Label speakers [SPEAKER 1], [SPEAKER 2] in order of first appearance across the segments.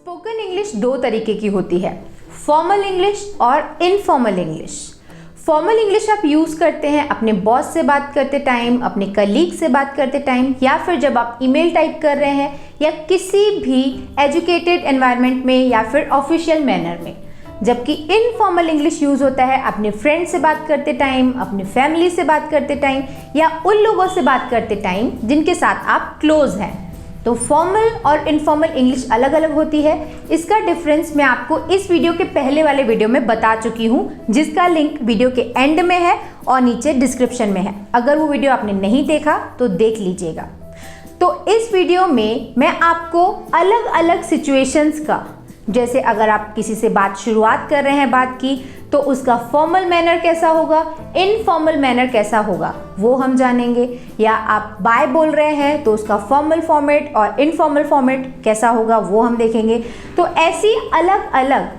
[SPEAKER 1] Spoken English दो तरीके की होती है, फॉर्मल इंग्लिश और इनफॉर्मल इंग्लिश। फॉर्मल इंग्लिश आप यूज़ करते हैं अपने बॉस से बात करते टाइम, अपने कलीग से बात करते टाइम, या फिर जब आप ईमेल टाइप कर रहे हैं या किसी भी एजुकेटेड एनवायरनमेंट में या फिर ऑफिशियल मैनर में। जबकि इनफॉर्मल इंग्लिश यूज़ होता है अपने फ्रेंड से बात करते टाइम, अपने फैमिली से बात करते टाइम या उन लोगों से बात करते टाइम जिनके साथ आप क्लोज हैं। तो फॉर्मल और इनफॉर्मल इंग्लिश अलग अलग होती है। इसका डिफरेंस मैं आपको इस वीडियो के पहले वाले वीडियो में बता चुकी हूँ, जिसका लिंक वीडियो के एंड में है और नीचे डिस्क्रिप्शन में है। अगर वो वीडियो आपने नहीं देखा तो देख लीजिएगा। तो इस वीडियो में मैं आपको अलग अलग सिचुएशंस का, जैसे अगर आप किसी से बात शुरुआत कर रहे हैं बात की, तो उसका फॉर्मल मैनर कैसा होगा, इनफॉर्मल मैनर कैसा होगा, वो हम जानेंगे। या आप बाय बोल रहे हैं तो उसका फॉर्मल फॉर्मेट और इनफॉर्मल फॉर्मेट कैसा होगा, वो हम देखेंगे। तो ऐसी अलग अलग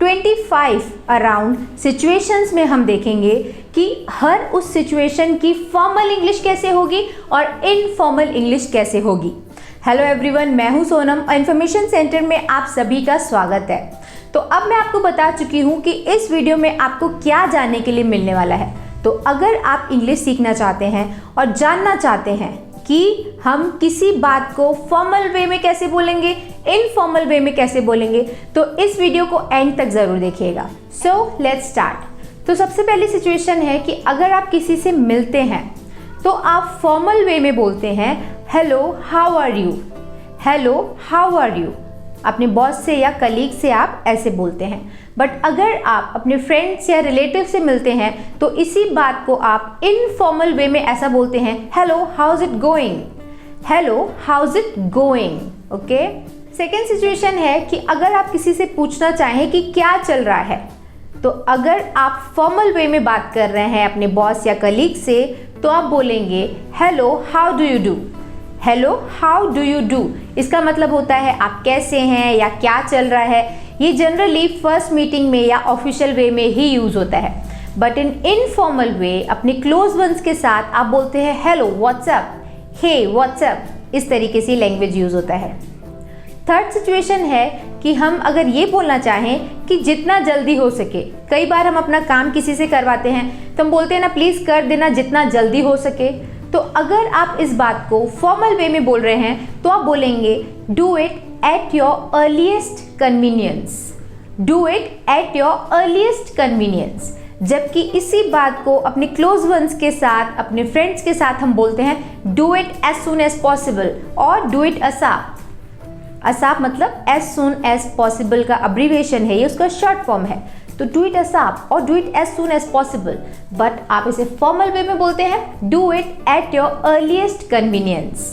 [SPEAKER 1] 25 अराउंड सिचुएशंस में हम देखेंगे कि हर उस सिचुएशन की फॉर्मल इंग्लिश कैसे होगी और इनफॉर्मल इंग्लिश कैसे होगी। हेलो एवरीवन, मैं हूं सोनम और इन्फॉर्मेशन सेंटर में आप सभी का स्वागत है। तो अब मैं आपको बता चुकी हूं कि इस वीडियो में आपको क्या जानने के लिए मिलने वाला है। तो अगर आप इंग्लिश सीखना चाहते हैं और जानना चाहते हैं कि हम किसी बात को फॉर्मल वे में कैसे बोलेंगे, इनफॉर्मल वे में कैसे बोलेंगे, तो इस वीडियो को एंड तक ज़रूर देखिएगा। So let's start. तो सबसे पहली सिचुएशन है कि अगर आप किसी से मिलते हैं तो आप फॉर्मल वे में बोलते हैं hello how are you, hello how are you. अपने बॉस से या कलीग से आप ऐसे बोलते हैं। बट अगर आप अपने फ्रेंड्स या रिलेटिव से मिलते हैं तो इसी बात को आप इनफॉर्मल वे में ऐसा बोलते हैं hello how is it going, hello how is it going. Okay. Second situation है कि अगर आप किसी से पूछना चाहें कि क्या चल रहा है, तो अगर आप फॉर्मल वे में बात कर रहे हैं अपने बॉस या कलीग से तो आप बोलेंगे hello how do you do, hello how do you do. इसका मतलब होता है आप कैसे हैं या क्या चल रहा है। ये जनरली फर्स्ट मीटिंग में या ऑफिशियल वे में ही यूज़ होता है। बट इन इनफॉर्मल वे अपने क्लोज वंस के साथ आप बोलते हैं हेलो व्हाट्सअप, हे व्हाट्सअप। इस तरीके से लैंग्वेज यूज़ होता है। थर्ड सिचुएशन है कि हम अगर ये बोलना चाहें कि जितना जल्दी हो सके। कई बार हम अपना काम किसी से करवाते हैं तो हम बोलते हैं ना प्लीज़ कर देना जितना जल्दी हो सके। तो अगर आप इस बात को फॉर्मल वे में बोल रहे हैं तो आप बोलेंगे do it at your earliest convenience, do it at your earliest convenience. जबकि इसी बात को अपने क्लोज वंस के साथ, अपने फ्रेंड्स के साथ हम बोलते हैं do it as soon as possible और डू इट असाप। असाप मतलब एज सून एज पॉसिबल का अब्रीविएशन है, ये उसका शॉर्ट फॉर्म है। तो डू इट असाप और do it as soon as possible. But आप इसे फॉर्मल वे में बोलते हैं do it at your earliest convenience.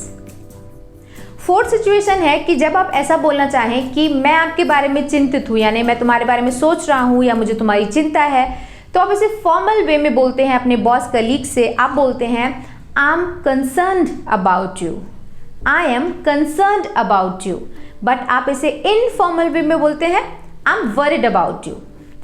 [SPEAKER 1] Fourth situation है कि जब आप ऐसा बोलना चाहें कि मैं आपके बारे में चिंतित हूँ, यानी मैं तुम्हारे बारे में सोच रहा हूँ या मुझे तुम्हारी चिंता है, तो आप इसे फॉर्मल वे में बोलते हैं अपने बॉस कलीग से। आप बोलते हैं I am concerned about you, I am concerned about you. But आप इसे इनफॉर्मल वे में बोलते हैं I am worried about you.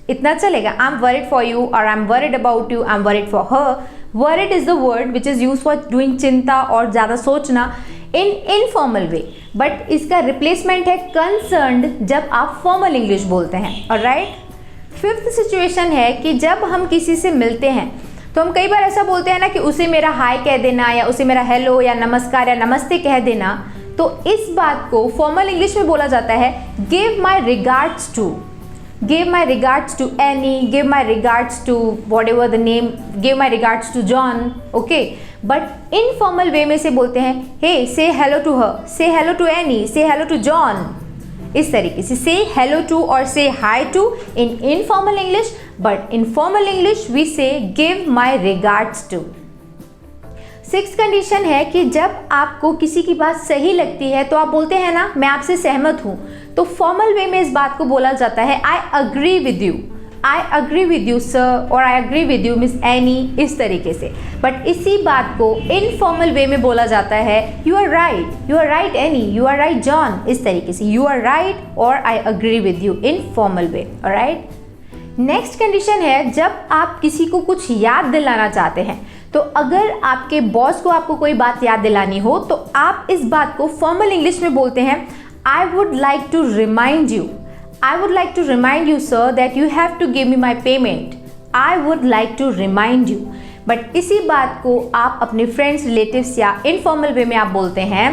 [SPEAKER 1] इतना चलेगा, I am worried for you और I am worried about you, I am worried for her. Worried is the word which is use for doing चिंता और ज़्यादा सोचना इन इनफॉर्मल वे। बट इसका replacement है concerned जब आप फॉर्मल इंग्लिश बोलते हैं। ऑलराइट। फिफ्थ सिचुएशन है कि जब हम किसी से मिलते हैं तो हम कई बार ऐसा बोलते हैं ना कि उसे मेरा हाय कह देना या उसे मेरा हेलो या नमस्कार या नमस्ते कह देना। तो इस बात को फॉर्मल इंग्लिश में बोला जाता है give my regards to, give my regards to Annie, give my regards to whatever the name, give my regards to John. Okay, but informal way में से बोलते हैं hey say hello to her, say hello to Annie, say hello to John। इस तरीके से say hello to और say hi to in informal English, but in formal English we say give my regards to। Sixth condition है कि जब आपको किसी की बात सही लगती है तो आप बोलते हैं ना मैं आपसे सहमत हूँ, तो फॉर्मल वे में इस बात को बोला जाता है I agree with you, I agree with you sir और I agree with you miss Annie, इस तरीके से। बट इसी बात को इनफॉर्मल वे में बोला जाता है you are right Annie, you are right John, इस तरीके से यू आर राइट और I agree with you in formal way. Alright. Next condition है जब आप किसी को कुछ याद दिलाना चाहते हैं। तो अगर आपके बॉस को आपको कोई बात याद दिलानी हो तो आप इस बात को फॉर्मल इंग्लिश में बोलते हैं I would like to remind you. I would like to remind you, sir, that you have to give me my payment. I would like to remind you. But इसी बात को आप अपने फ्रेंड्स, रिलेटिव्स या informal way में आप बोलते हैं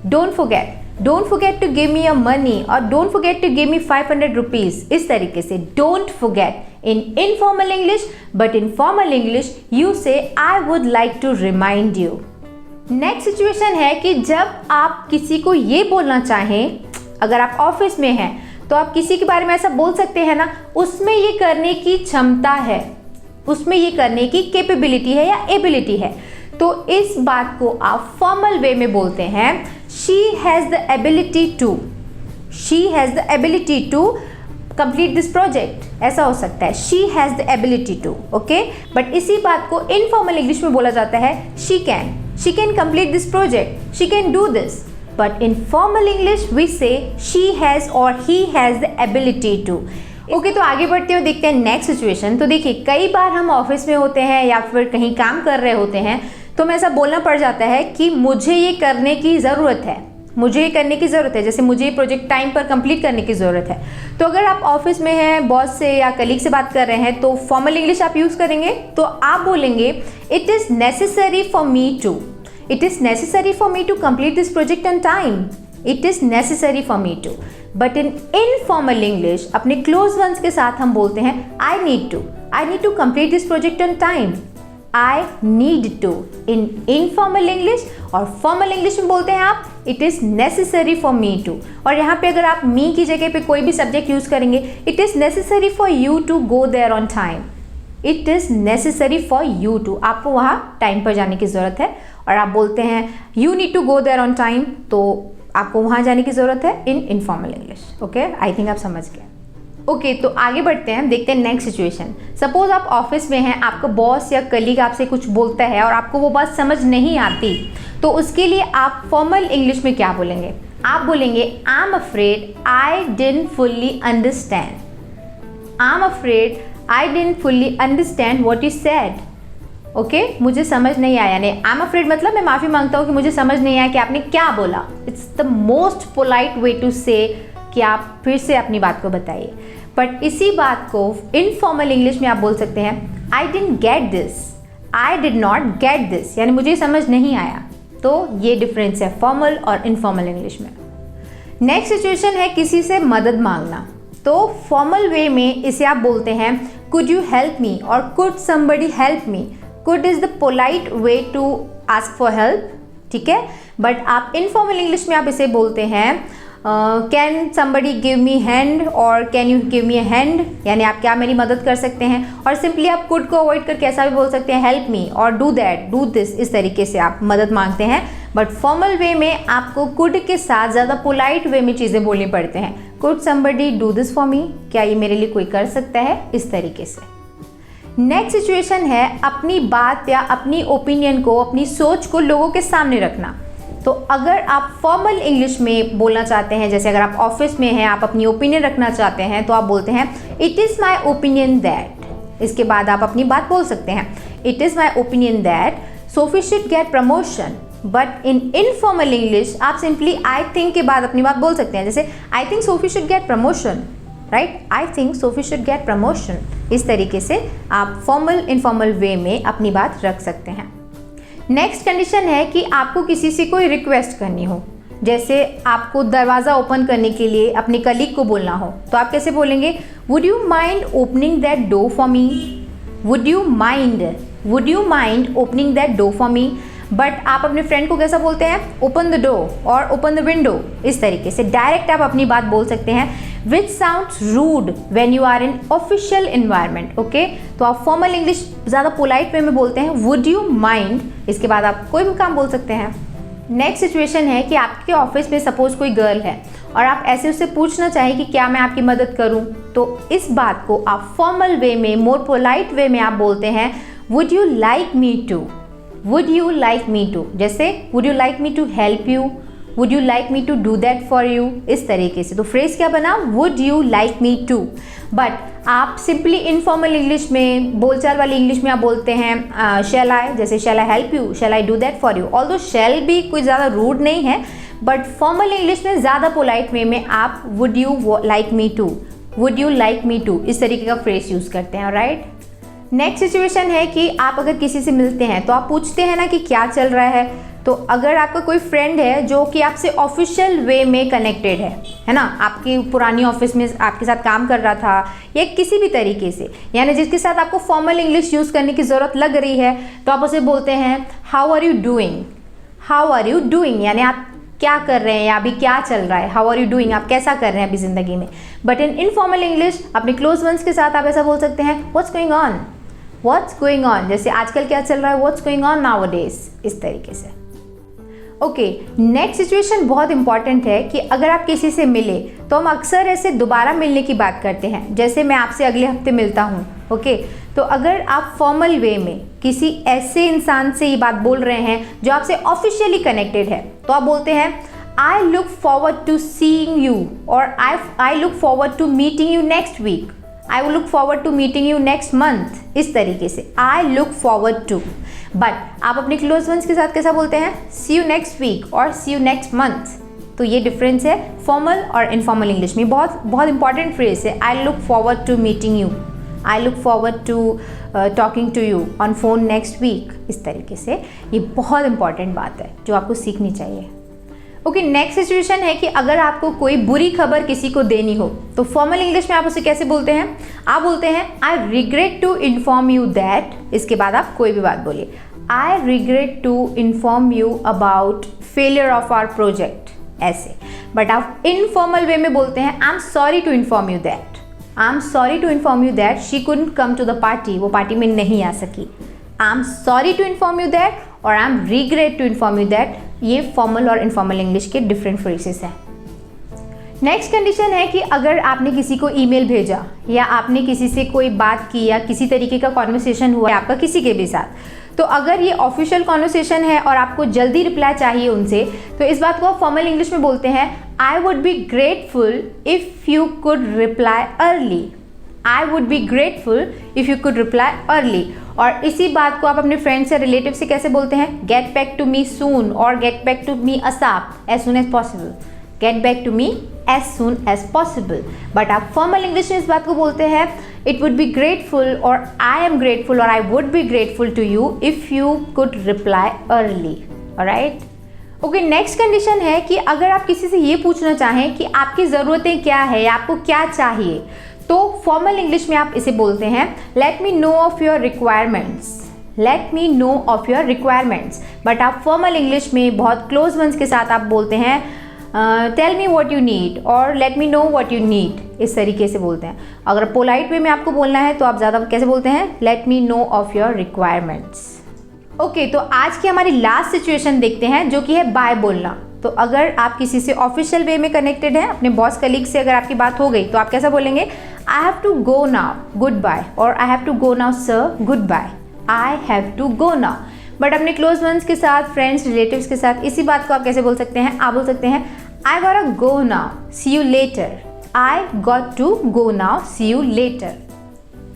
[SPEAKER 1] don't forget to give me your money और don't forget to give me 500 rupees. इस तरीके से don't forget in informal English, but in formal English you say I would like to remind you. Next situation है कि जब आप किसी को ये बोलना चाहें, अगर आप ऑफिस में हैं तो आप किसी के बारे में ऐसा बोल सकते हैं ना, उसमें ये करने की क्षमता है, उसमें ये करने की कैपेबिलिटी है या एबिलिटी है, तो इस बात को आप फॉर्मल वे में बोलते हैं she has the ability to. She has the ability to complete this project, ऐसा हो सकता है she has the ability to. Okay, but इसी बात को इनफॉर्मल इंग्लिश में बोला जाता है she can complete this project, she can do this. But in formal English we say she has और he has the ability to. Okay, तो आगे बढ़ते हुए देखते हैं नेक्स्ट सिचुएशन. तो देखिए, कई बार हम ऑफिस में होते हैं या फिर कहीं काम कर रहे होते हैं तो हमें ऐसा बोलना पड़ जाता है कि मुझे ये करने की ज़रूरत है, मुझे ये करने की ज़रूरत है, जैसे मुझे ये प्रोजेक्ट टाइम पर कंप्लीट करने की ज़रूरत है. तो अगर आप ऑफिस में हैं, बॉस से या कलीग से बात कर रहे हैं तो फॉर्मल इंग्लिश आप यूज़ करेंगे. तो आप बोलेंगे it is necessary for me to. It is necessary for me to complete this project on time. It is necessary for me to. But in informal English, अपने close ones के साथ हम बोलते हैं I need to complete this project on time. I need to. In informal English और formal English में बोलते हैं आप It is necessary for me to. और यहाँ पे अगर आप me की जगह पे कोई भी subject यूज़ करेंगे It is necessary for you to go there on time. It is necessary for you to. आपको वहाँ टाइम पर जाने की ज़रूरत है और आप बोलते हैं you need to go there on time, तो आपको वहाँ जाने की ज़रूरत है in informal English. Okay, I think आप समझ गए. ओके, तो आगे बढ़ते हैं, देखते हैं नेक्स्ट सिचुएशन. सपोज आप ऑफिस में हैं, आपका बॉस या कलीग आपसे कुछ बोलता है और आपको वो बात समझ नहीं आती, तो उसके लिए आप फॉर्मल इंग्लिश में क्या बोलेंगे? आप बोलेंगे I am afraid I didn't fully understand. I am afraid I didn't fully understand what you said. Okay, मुझे समझ नहीं आया. नहीं, आई एम अफ्रेड मतलब मैं माफ़ी मांगता हूँ कि मुझे समझ नहीं आया कि आपने क्या बोला. It's the most polite way to say कि आप फिर से अपनी बात को बताइए. बट इसी बात को इनफॉर्मल इंग्लिश में आप बोल सकते हैं I didn't get this, I did not get this, यानी मुझे समझ नहीं आया. तो ये डिफरेंस है फॉर्मल और इनफॉर्मल इंग्लिश में. नेक्स्ट सिचुएशन है किसी से मदद मांगना. तो फॉर्मल वे में इसे आप बोलते हैं कुड यू हेल्प मी और could somebody help me. Could is the polite way to ask for help, ठीक है. बट आप इनफॉर्मल इंग्लिश में आप इसे बोलते हैं can somebody give me hand और can you give me a hand, यानी आप क्या मेरी मदद कर सकते हैं. और सिंपली आप कुड को अवॉइड करके ऐसा भी बोल सकते हैं हेल्प मी और डू दैट, डू दिस. इस तरीके से आप मदद मांगते हैं. बट फॉर्मल वे में आपको कुड के साथ ज़्यादा पोलाइट वे में चीज़ें बोलनी पड़ते हैं. Could somebody do this for me, क्या ये मेरे लिए कोई कर सकता है, इस तरीके से. नेक्स्ट सिचुएशन है अपनी बात या अपनी ओपिनियन को, अपनी सोच को लोगों के सामने रखना. तो अगर आप फॉर्मल इंग्लिश में बोलना चाहते हैं, जैसे अगर आप ऑफिस में हैं, आप अपनी ओपिनियन रखना चाहते हैं, तो आप बोलते हैं it is my opinion that. इसके बाद आप अपनी बात बोल सकते हैं it is my opinion that Sophie should get promotion. But in informal English आप सिंपली आई थिंक के बाद अपनी बात बोल सकते हैं, जैसे I think Sophie should get promotion, right. I think Sophie should get promotion. इस तरीके से आप फॉर्मल इनफॉर्मल वे में अपनी बात रख सकते हैं. नेक्स्ट कंडीशन है कि आपको किसी से कोई रिक्वेस्ट करनी हो, जैसे आपको दरवाज़ा ओपन करने के लिए अपने कलीग को बोलना हो, तो आप कैसे बोलेंगे would you mind opening that door for me. Would you mind opening that door for me. But आप अपने फ्रेंड को कैसा बोलते हैं ओपन द डोर और ओपन द विंडो. इस तरीके से डायरेक्ट आप अपनी बात बोल सकते हैं which sounds rude when you are in official environment. Okay, तो आप फॉर्मल इंग्लिश ज़्यादा पोलाइट वे में बोलते हैं वुड यू माइंड. इसके बाद आप कोई भी काम बोल सकते हैं. नेक्स्ट सिचुएशन है कि आपके ऑफिस में सपोज कोई गर्ल है और आप ऐसे उससे पूछना चाहें कि क्या मैं आपकी मदद करूं, तो इस बात को आप फॉर्मल वे में, मोर पोलाइट वे में आप बोलते हैं would you like me to. Would you like me to, जैसे would you like me to help you, would you like me to do that for you. इस तरीके से तो फ्रेज क्या बना would you like me to. But आप simply informal English में, बोलचाल वाली इंग्लिश में आप बोलते हैं शैल आई, जैसे shall I help you, shall I do that for you. Although shall भी कोई ज़्यादा रूड नहीं है, बट फॉर्मल इंग्लिश में ज़्यादा पोलाइट वे में आप would you like me to, would you like me to इस तरीके का फ्रेज यूज़ करते हैं, राइट। नेक्स्ट सिचुएशन है कि आप अगर किसी से मिलते हैं तो आप पूछते हैं ना कि क्या चल रहा है। तो अगर आपका कोई फ्रेंड है जो कि आपसे ऑफिशियल वे में कनेक्टेड है ना, आपकी पुरानी ऑफिस में आपके साथ काम कर रहा था या किसी भी तरीके से, यानी जिसके साथ आपको फॉर्मल इंग्लिश यूज़ करने की ज़रूरत लग रही है, तो आप उसे बोलते हैं how are you doing, how are you doing, यानी आप क्या कर रहे हैं या अभी क्या चल रहा है, हाउ आर यू डूइंग, आप कैसा कर रहे हैं अभी ज़िंदगी में। बट इन इनफॉर्मल इंग्लिश अपने क्लोज वंस के साथ आप ऐसा बोल सकते हैं what's going on, what's going on, जैसे आजकल क्या चल रहा है, व्हाट्स गोइंग ऑन नाउअडेज, इस तरीके से। ओके, नेक्स्ट सिचुएशन बहुत इंपॉर्टेंट है कि अगर आप किसी से मिले तो हम अक्सर ऐसे दोबारा मिलने की बात करते हैं, जैसे मैं आपसे अगले हफ्ते मिलता हूँ। ओके, तो अगर आप फॉर्मल वे में किसी ऐसे इंसान से ये बात बोल रहे हैं जो आपसे ऑफिशियली कनेक्टेड है, तो आप बोलते हैं I look forward to seeing you, और I look forward to meeting you next week, I will look forward to meeting you next month, इस तरीके से I look forward to. But आप अपने क्लोज वंस के साथ कैसा बोलते हैं, सी यू नेक्स्ट वीक और सी यू नेक्स्ट मंथ। तो ये डिफरेंस है फॉर्मल और इनफॉर्मल इंग्लिश में। बहुत इंपॉर्टेंट फ्रेज है, I look forward to meeting you, I look forward to talking to you on phone next week, इस तरीके से। ये बहुत इंपॉर्टेंट बात है जो आपको सीखनी चाहिए। ओके, नेक्स्ट सिचुएशन है कि अगर आपको कोई बुरी खबर किसी को देनी हो तो फॉर्मल इंग्लिश में आप उसे कैसे बोलते हैं, आप बोलते हैं I regret to inform you that, इसके बाद आप कोई भी बात बोलिए, I regret to inform you about failure of our project, ऐसे। बट आप इनफॉर्मल वे में बोलते हैं I am sorry to inform you that, I am sorry to inform you that she couldn't come to the party, वो party में नहीं आ सकी। I am sorry to inform you that और I M regret to inform you that, ये formal और informal English के different phrases हैं। नेक्स्ट कंडीशन है कि अगर आपने किसी को ईमेल भेजा या आपने किसी से कोई बात की या किसी तरीके का कॉन्वर्सेशन हुआ है आपका किसी के भी साथ, तो अगर ये ऑफिशियल कॉन्वर्सेशन है और आपको जल्दी रिप्लाई चाहिए उनसे, तो इस बात को आप फॉर्मल इंग्लिश में बोलते हैं आई would be grateful if you could reply early, I would be grateful if you could reply early. और इसी बात को आप अपने फ्रेंड से, रिलेटिव से कैसे बोलते हैं, get back to me soon और get back to me ASAP as soon as possible, get back to me as soon as possible. But आप फॉर्मल इंग्लिश में इस बात को बोलते हैं इट वुड बी ग्रेटफुल और आई एम ग्रेटफुल और I would be grateful to you if you could reply early, alright. Okay, next condition है कि अगर आप किसी से ये पूछना चाहें कि आपकी ज़रूरतें क्या है या आपको क्या चाहिए, तो फॉर्मल इंग्लिश में आप इसे बोलते हैं let me know of your requirements, let me know of your requirements. But आप फॉर्मल इंग्लिश में बहुत क्लोज वंस के साथ आप बोलते हैं tell me what you need और let me know what you need, इस तरीके से बोलते हैं। अगर पोलाइट वे में आपको बोलना है तो आप ज़्यादा कैसे बोलते हैं, let me know of your requirements. Okay, तो आज की हमारी लास्ट सिचुएशन देखते हैं जो कि है बाय बोलना। तो अगर आप किसी से ऑफिशियल वे में कनेक्टेड हैं, अपने बॉस कलीग से अगर आपकी बात हो गई, तो आप कैसा बोलेंगे, I have to go now good bye, और I have to go now sir good bye, I have to go now. But अपने क्लोज वंस के साथ, फ्रेंड्स, रिलेटिव्स के साथ इसी बात को आप कैसे बोल सकते हैं, आप बोल सकते हैं I got to go now see you later, I got to go now see you later.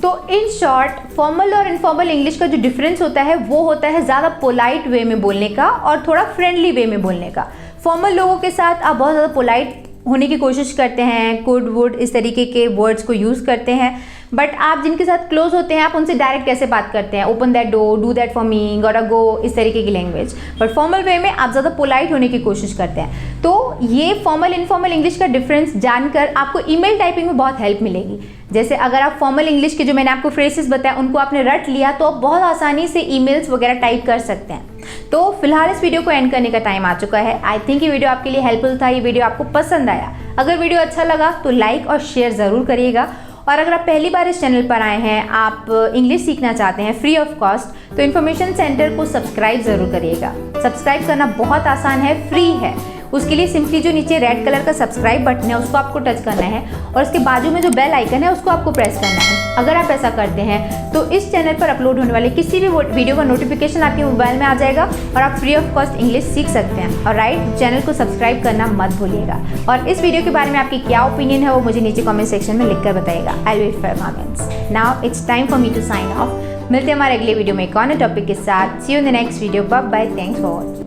[SPEAKER 1] तो इन शॉर्ट फॉर्मल और इनफॉर्मल इंग्लिश का जो डिफरेंस होता है वो होता है ज़्यादा पोलाइट वे में बोलने का और थोड़ा फ्रेंडली वे में बोलने का। फॉर्मल लोगों के साथ आप बहुत ज़्यादा पोलाइट होने की कोशिश करते हैं, कुड वुड इस तरीके के वर्ड्स को यूज़ करते हैं। बट आप जिनके साथ क्लोज होते हैं आप उनसे डायरेक्ट कैसे बात करते हैं, open that door, do that for me, gotta go, इस तरीके की लैंग्वेज। बट फॉर्मल वे में आप ज़्यादा पोलाइट होने की कोशिश करते हैं। तो ये फॉर्मल इनफॉर्मल इंग्लिश का डिफरेंस जानकर आपको ईमेल टाइपिंग में बहुत हेल्प मिलेगी। जैसे अगर आप फॉर्मल इंग्लिश के जो मैंने आपको फ्रेजेस बताया उनको आपने रट लिया तो आप बहुत आसानी से ईमेल्स वगैरह टाइप कर सकते हैं। तो फिलहाल इस वीडियो को एंड करने का टाइम आ चुका है। आई थिंक ये वीडियो आपके लिए हेल्पफुल था, ये वीडियो आपको पसंद आया। अगर वीडियो अच्छा लगा तो लाइक और शेयर ज़रूर करिएगा। और अगर आप पहली बार इस चैनल पर आए हैं, आप इंग्लिश सीखना चाहते हैं फ्री ऑफ कॉस्ट, तो इन्फॉर्मेशन सेंटर को सब्सक्राइब ज़रूर करिएगा। सब्सक्राइब करना बहुत आसान है, फ्री है। उसके लिए सिंपली जो नीचे रेड कलर का सब्सक्राइब बटन है उसको आपको टच करना है और उसके बाजू में जो बेल आइकन है उसको आपको प्रेस करना है। अगर आप ऐसा करते हैं तो इस चैनल पर अपलोड होने वाले किसी भी वीडियो का नोटिफिकेशन आपके मोबाइल में आ जाएगा और आप फ्री ऑफ कॉस्ट इंग्लिश सीख सकते हैं। और राइट, चैनल को सब्सक्राइब करना मत भूलिएगा। और इस वीडियो के बारे में आपकी क्या ओपिनियन है वो मुझे नीचे कॉमेंट सेक्शन में लिखकर बताइएगा। I wait for comments. Now it's time for me to sign off. मिलते हैं हमारे अगले वीडियो में एक और टॉपिक के साथ। See you in the next video. Bye bye, thanks for watching.